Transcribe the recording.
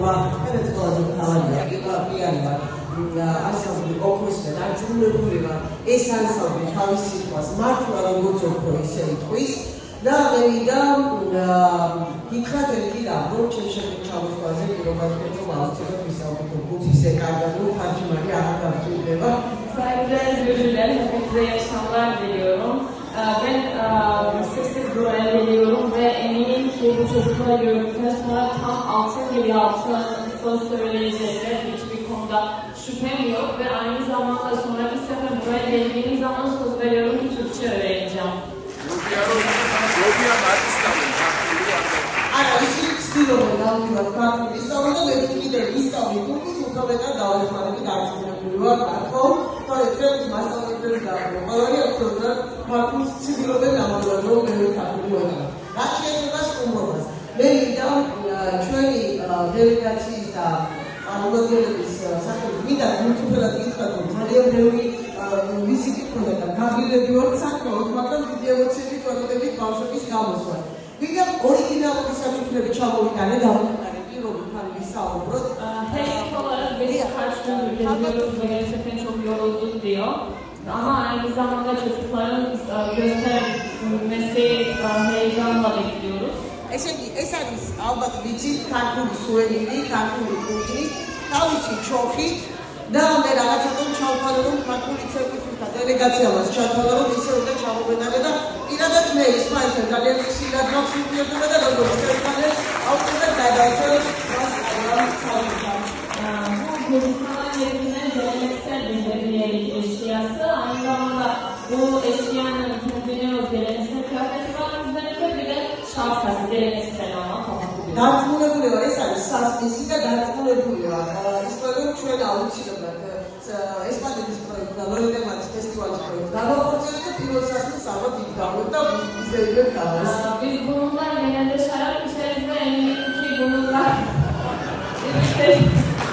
მეგობრობა, რაც ყველაზე მთავარია, პირარი ვარ. ასწავლი ოქროს და დარწმუნებული ვარ, ეს ასწავლი თავის სიტყვას მართლა როგორც ოქრო ისე იტყვის და მე ვიდა გითხრათ ერთი რამ, რომ ჩემ შემოჩავსვაზე პირობაზე რომ ავწევ ვისაუბრებ გუცისე კარგად რომ ფარჩმარი არ გამჭირდება. Ben sessiz duruyorum ve eminim ki bu çocuklara gördükten sonra tam altın gibi altın söz söyleyecekler. Hiçbir konuda şüphem yok ve aynı zamanda sonra bir sefer buraya geldiğim zaman söz veriyorum ki Türkçe öğreneceğim. Ara işin stiliyle dalgalar farklı. İstanbul'da böyle gider. İstanbul Türkçe sokaklarda dağılışmaları tartışmaları var. Sonra masalları da var. Sonra farklı stiliyle dağılışmaları böyle tartışmaları. Raşiyetler olmaz. Ben de şöyle delegasyonuz da anladığımız sakın bir de YouTube'da dikkat edin. Hani böyle vizit yapıyorlar. Kabile diyor sakın. Bakın video çekip orada bir karşılık kalmış var. Çünkü orijinal misafirleri çağırırken de davranışları bir olurken misafirler. Teknik olarak beni kaç gündür geziyoruz ve gerçekten çok yorulduk diyor. Ama aynı zamanda çocukların göstermesi heyecanla bekliyoruz. ეს არის ალბათ ვიცით ქართული სუვენირი, ქართული კუჭი, თავისი ჩოხით და მე რაღაცა ჩავთვალე რომ ქართული ცეკვის დელეგაციას ჩავთვალე რომ ისე უნდა ჩავუბედარე და პირადად მე ისმაილთან ძალიან ხშირად გავსურვებდა და როგორც შევთვალე აუცილებლად გადავწერ მას საუბართან. Bu Gürcistan'a yetkilen geleneksel bir hediyelik eşyası. Aynı zamanda bu eşyanın kendine öz geleneksel kıyafeti var üzerinde bir de şapkası geleneksel ama kapatılıyor. დარწმუნებული ვარ, ეს არის სასტისი და დარწმუნებული ვარ. ის პროექტი ჩვენ აუცილებლად ესპანეთის პროექტი და ლორენემანის ფესტივალის პროექტი გავახორციელეთ და პირველ სასწრაფოს ალბათ იქ დავდოთ და ვიზეირებთ გამოს. Biz bununla genelde şarap içeriz ve eminim ki bununla